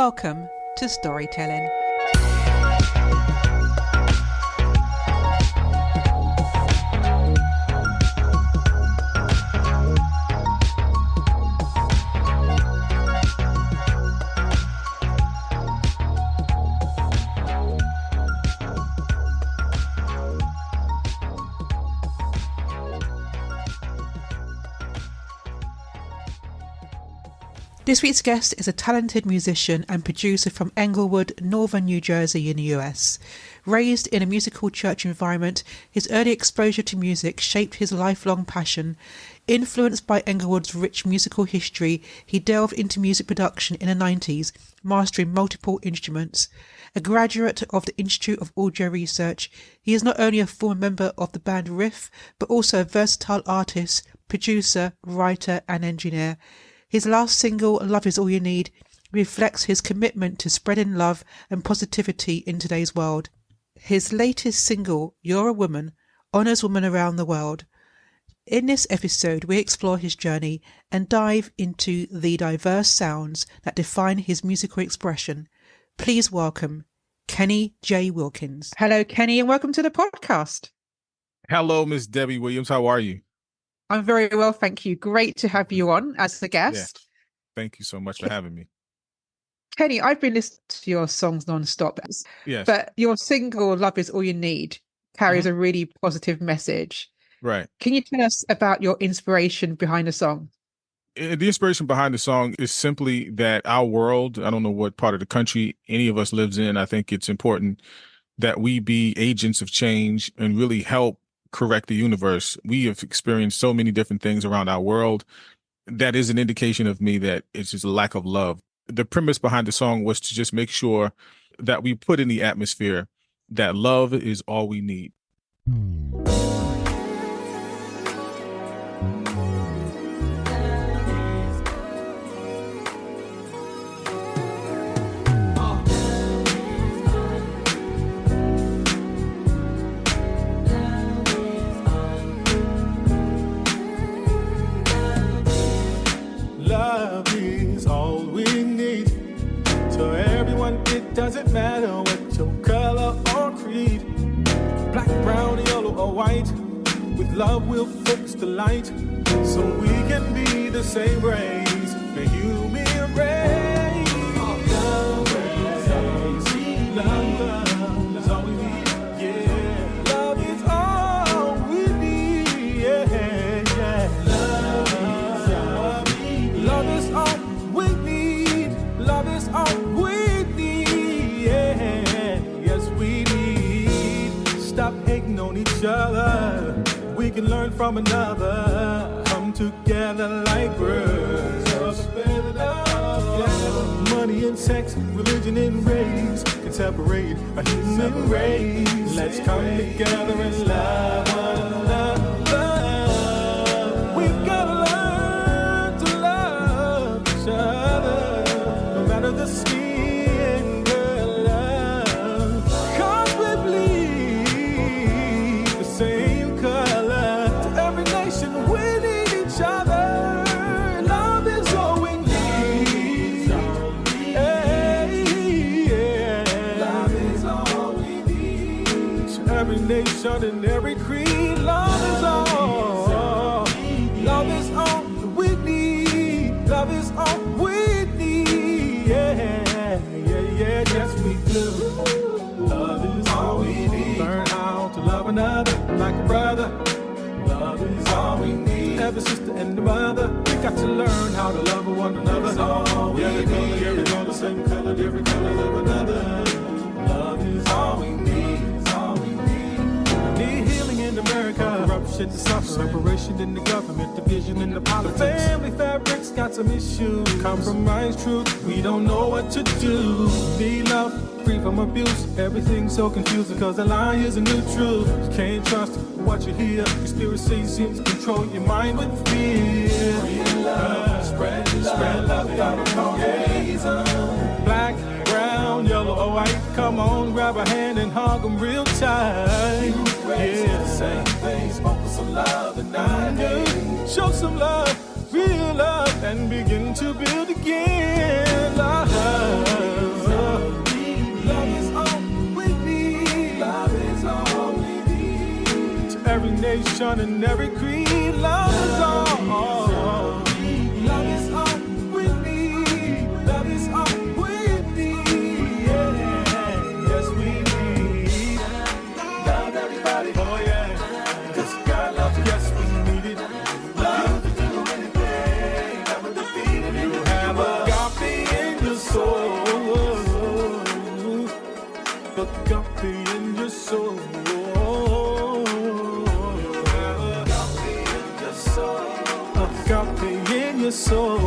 Welcome to Storytelling. This week's guest is a talented musician and producer from Englewood, northern New Jersey in the US. Raised in a musical church environment, his early exposure to music shaped his lifelong passion. Influenced by Englewood's rich musical history, he delved into music production in the 90s, mastering multiple instruments. A graduate of the Institute of Audio Research, he is not only a former member of the band RIFF, but also a versatile artist, producer, writer and engineer. His last single, Love Is All You Need, reflects his commitment to spreading love and positivity in today's world. His latest single, You're a Woman, honours women around the world. In this episode, we explore his journey and dive into the diverse sounds that define his musical expression. Please welcome Kenny J. Wilkins. Hello, Kenny, and welcome to the podcast. Hello, Miss Debbie Williams. How are you? I'm very well, thank you. Great to have you on as a guest. Yeah. Thank you so much for having me. Kenny, I've been listening to your songs non-stop. Yes. But your single, Love Is All You Need, carries a really positive message. Right. Can you tell us about your inspiration behind the song? The inspiration behind the song is simply that our world, I don't know what part of the country any of us lives in, I think it's important that we be agents of change and really help correct the universe. We have experienced so many different things around our world. That is an indication of me that it's just a lack of love. The premise behind the song was to just make sure that we put in the atmosphere that love is all we need. Doesn't matter what your color or creed, black, brown, yellow, or white. With love we'll focus the light, so we can be the same race, the human race. Love is all we need. Yeah, love is all we need. Yeah. Love is all we need. Love is all we need. Stop hating on each other. We can learn from another. Come together like brothers. Money and sex, religion and race can separate a human race. Let's come together and love one another. We've got to learn to love each other, no matter the skin. Nation and every creed, love is all. Love is all we need. Love is all we need. Yeah, yes we do. Love is all we need. Learn how to love another like a brother. Love is all we need. Every sister and the mother, we got to learn how to love one another. Love is all we need. Every on the same color, different colors of another. Love is all we need. America, corruption, the suffering, separation in the government, division in the politics. The family fabric's got some issues. Compromise truth, we don't know what to do. Need love, free from abuse. Everything's so confusing because the lie is a new truth. You can't trust what you hear. Conspiracy seems to control your mind with fear. Free love, spread love without a cause. Black, brown, yellow, or white. Come on, grab a hand and hug them real tight. Yeah, same things, focus on love and not hate. Show some love, real love, and begin to build again. Love. every nation and every creed. Love is all. Love is all we need. Love is all we need. Yeah, yes we need. Love everybody. Oh yeah. 'Cause God loves you. Yes we need it. Love to do anything. Never defeated. You have agape in your soul. Agape in your soul. Agape in your soul.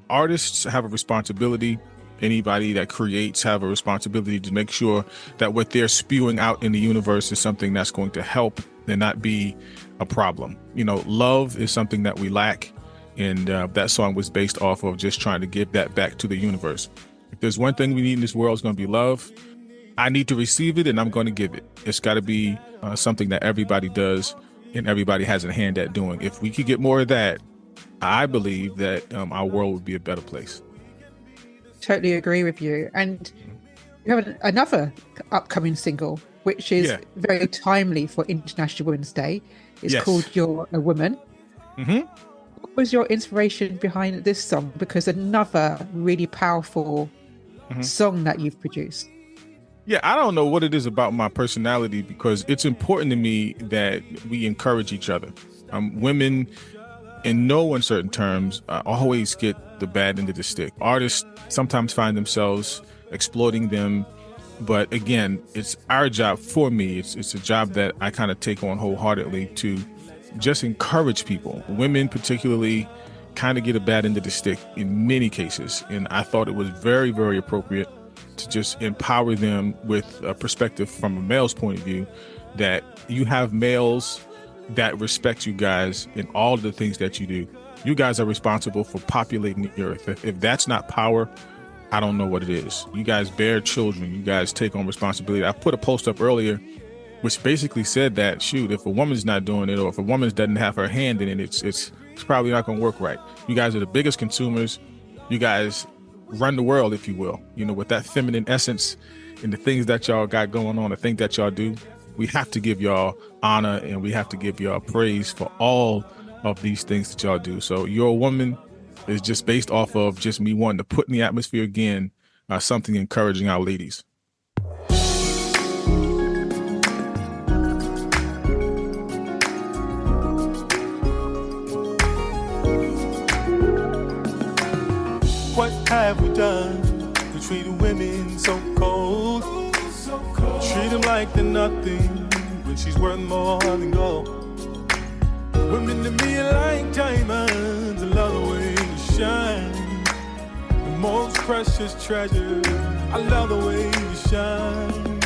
Artists have a responsibility. Anybody that creates have a responsibility to make sure that what they're spewing out in the universe is something that's going to help and not be a problem. You know, love is something that we lack. And that song was based off of just trying to give that back to the universe. If there's one thing we need in this world, it's going to be love. I need to receive it and I'm going to give it. It's got to be something that everybody does and everybody has a hand at doing. If we could get more of that, I believe that our world would be a better place. Totally agree with you. And you have another upcoming single, which is very timely for International Women's Day. It's called You're a Woman. Mm-hmm. What was your inspiration behind this song? Because another really powerful song that you've produced. Yeah, I don't know what it is about my personality, because it's important to me that we encourage each other. Women, in no uncertain terms, always get the bad end of the stick. Artists sometimes find themselves exploiting them. But again, it's our job. For me, it's a job that I kind of take on wholeheartedly to just encourage people. Women particularly kind of get a bad end of the stick in many cases. And I thought it was very, very appropriate to just empower them with a perspective from a male's point of view, that you have males that respect you guys in all of the things that you do. You guys are responsible for populating the earth. If that's not power, I don't know what it is. You guys bear children. You guys take on responsibility. I put a post up earlier which basically said that, shoot, if a woman's not doing it, or if a woman doesn't have her hand in it, it's probably not going to work right. You guys are the biggest consumers. You guys run the world, if you will. You know, with that feminine essence and the things that y'all got going on, the things that y'all do, we have to give y'all honor and we have to give y'all praise for all of these things that y'all do. So You're a Woman is just based off of just me wanting to put in the atmosphere again, something encouraging our ladies. What have we done to treat women so cold? Treat them like they're nothing when she's worth more than gold. Women to me are like diamonds, I love the way you shine. The most precious treasure, I love the way you shine.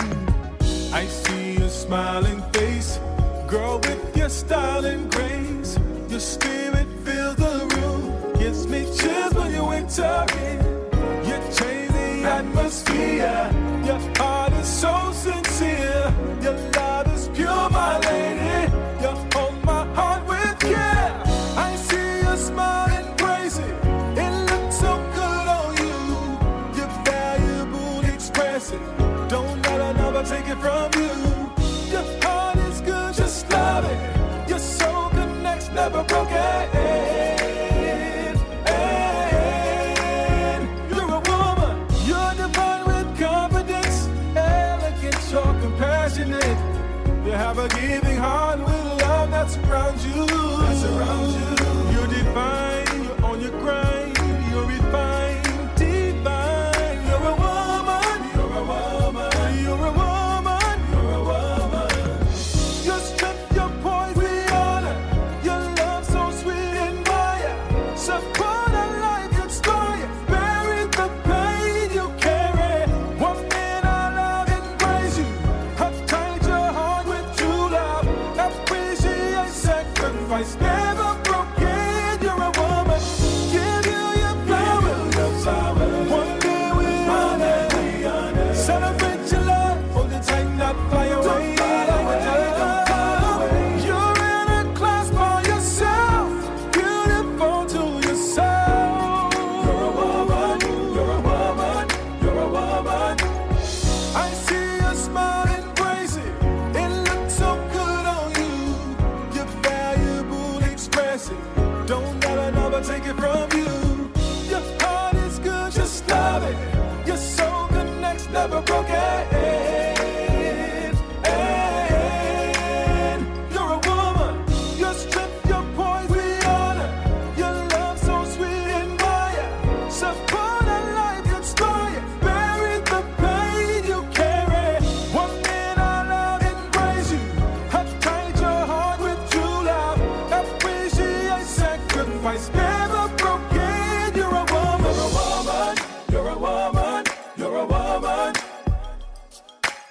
I see your smiling face, girl, with your style and grace. Your spirit fills the room, gives me chills when you enter in. You change the atmosphere, your heart is so sincere. Your love is pure, my lady. You hold my heart with care. I see your smile and praise it. It looks so good on you. You're valuable, express it. Don't let another take it from you. Your heart is good, just love it. Your soul connects, never broken. You're a woman, you're divine with confidence. Elegant, you're compassionate. You have a giving heart with love that's around you. That's around you. You're divine, you're on your grind. You're refined, divine. You're a woman, you're a woman, you're a woman, you're a woman. Your strength, your poise, we honor. Your love so sweet and mild. Support a life inspire. Bury the pain you carry. One man I love and praise you. I've tied your heart with true love. Appreciate sacrifice, never broken. You're a woman. Give you your flowers. One day we honor. Celebrate your love. Hold it tight, not fly away. You're in mercy. Don't let another take it from you. Your heart is good, just love it. Your soul connects, never broken.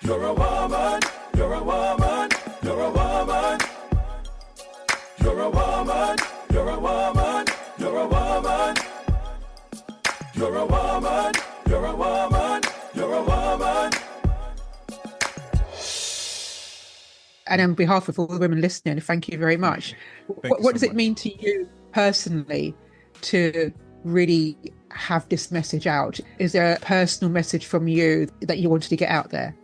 You're a woman, you're a woman, you're a woman. You're a woman, you're a woman, you're a woman. You're a woman, you're a woman, you're a woman. And on behalf of all the women listening, thank you very much. What does it mean to you personally to really have this message out? Is there a personal message from you that you wanted to get out there?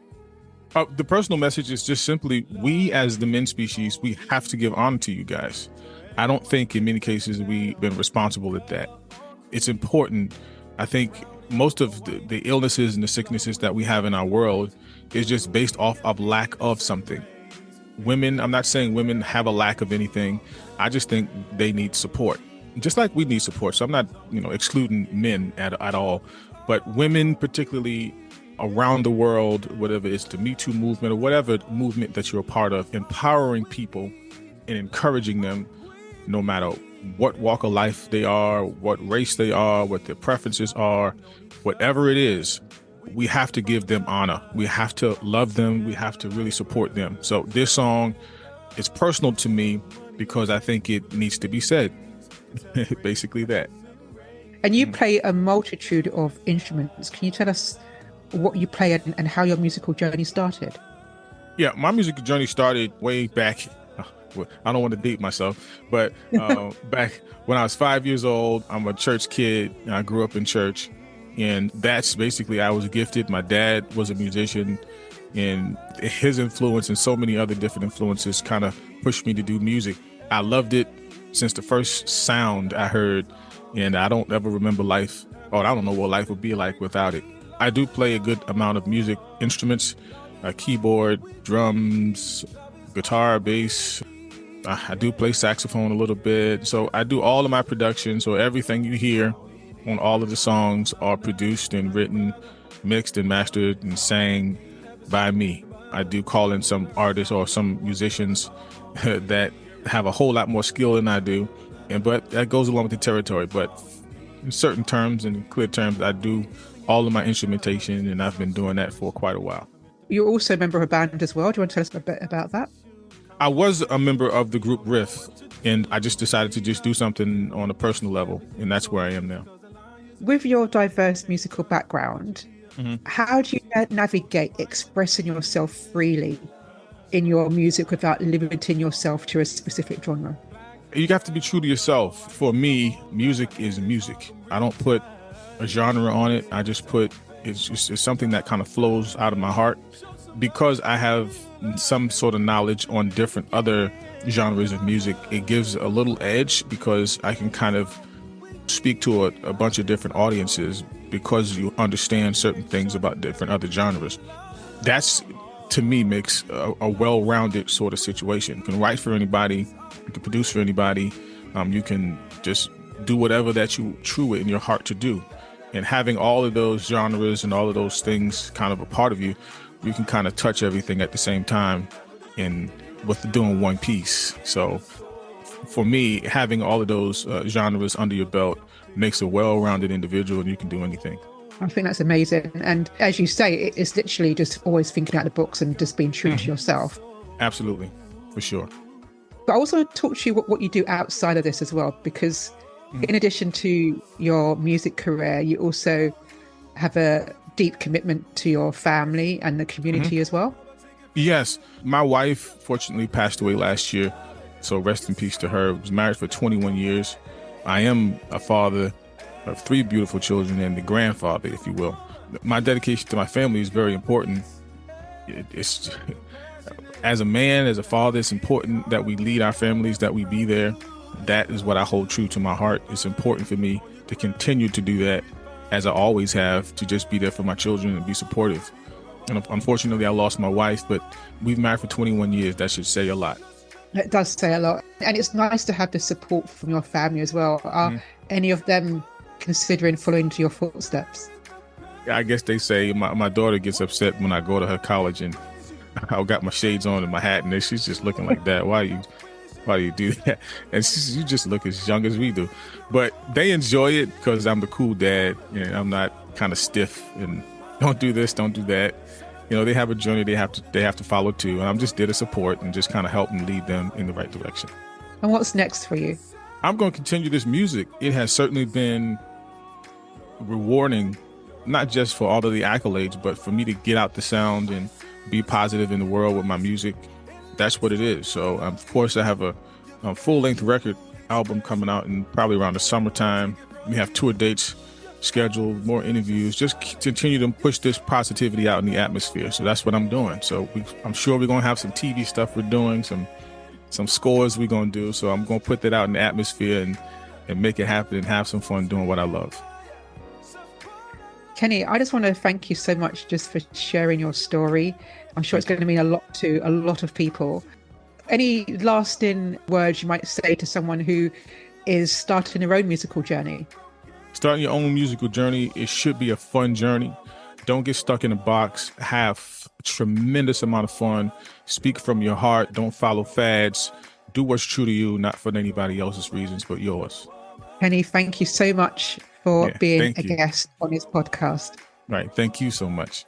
The personal message is just simply, we as the men species, we have to give honor to you guys. I don't think in many cases we've been responsible at that. It's important. I think most of the illnesses and the sicknesses that we have in our world is just based off of lack of something. Women, I'm not saying women have a lack of anything. I just think they need support, just like we need support. So I'm not, excluding men at all, but women particularly around the world, whatever it's the Me Too movement or whatever movement that you're a part of, empowering people and encouraging them, no matter what walk of life they are, what race they are, what their preferences are, whatever it is, we have to give them honor. We have to love them. We have to really support them. So this song is personal to me because I think it needs to be said. Basically that. And you play a multitude of instruments. Can you tell us what you play and how your musical journey started? Yeah, my musical journey started way back. I don't want to date myself, but back when I was 5 years old. I'm a church kid. And I grew up in church, and that's basically, I was gifted. My dad was a musician, and his influence and so many other different influences kind of pushed me to do music. I loved it since the first sound I heard, and I don't ever remember life, or I don't know what life would be like without it. I do play a good amount of music instruments, keyboard, drums, guitar, bass. I do play saxophone a little bit. So I do all of my production. So everything you hear on all of the songs are produced and written, mixed and mastered and sang by me. I do call in some artists or some musicians that have a whole lot more skill than I do. But that goes along with the territory. But in certain terms and clear terms, I do all of my instrumentation, and I've been doing that for quite a while. You're also a member of a band as well. Do you want to tell us a bit about that? I was a member of the group RIFF, and I just decided to just do something on a personal level, and that's where I am now. With your diverse musical background, how do you navigate expressing yourself freely in your music without limiting yourself to a specific genre? You have to be true to yourself. For me, music is music. I don't put a genre on it. I just put, it's something that kind of flows out of my heart. Because I have some sort of knowledge on different other genres of music, it gives a little edge because I can kind of speak to a bunch of different audiences because you understand certain things about different other genres. That's, to me, makes a well-rounded sort of situation. You can write for anybody, you can produce for anybody, you can just do whatever that you true in your heart to do. And having all of those genres and all of those things kind of a part of you, you can kind of touch everything at the same time and with doing one piece. So for me, having all of those genres under your belt makes a well-rounded individual, and you can do anything. I think that's amazing. And as you say, it's literally just always thinking out the box and just being true to yourself. Absolutely, for sure. But I also want to talk to you what you do outside of this as well, because in addition to your music career, you also have a deep commitment to your family and the community as well. Yes. My wife, fortunately, passed away last year. So rest in peace to her. I was married for 21 years. I am a father of 3 beautiful children and the grandfather, if you will. My dedication to my family is very important. As a man, as a father, it's important that we lead our families, that we be there. that is what I hold true to my heart. It's important for me to continue to do that, as I always have, to just be there for my children and be supportive. And unfortunately, I lost my wife, but we've been married for 21 years. That should say a lot. It does say a lot. And it's nice to have the support from your family as well. Are any of them considering following into your footsteps? I guess they say my daughter gets upset when I go to her college and I got my shades on and my hat, and she's just looking like that. Why do you do that? And you just look as young as we do. But they enjoy it because I'm the cool dad. You know, I'm not kind of stiff and don't do this, don't do that. You know, they have a journey they have to follow too, and I'm just there to support and just kind of help and lead them in the right direction. And what's next for you? I'm going to continue this music. It has certainly been rewarding, not just for all of the accolades, but for me to get out the sound and be positive in the world with my music. That's what it is. So, of course, I have a full-length record album coming out in probably around the summertime. We have tour dates scheduled, more interviews, just continue to push this positivity out in the atmosphere. So that's what I'm doing. So I'm sure we're going to have some TV stuff we're doing, some scores we're going to do. So I'm going to put that out in the atmosphere and make it happen and have some fun doing what I love. Kenny, I just want to thank you so much just for sharing your story. I'm sure it's going to mean a lot to a lot of people. Any lasting words you might say to someone who is starting their own musical journey? Starting your own musical journey, it should be a fun journey. Don't get stuck in a box. Have a tremendous amount of fun. Speak from your heart. Don't follow fads. Do what's true to you, not for anybody else's reasons, but yours. Kenny, thank you so much for being a guest on his podcast. Right. Thank you so much.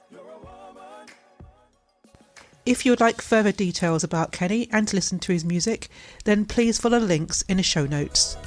If you would like further details about Kenny and to listen to his music, then please follow the links in the show notes.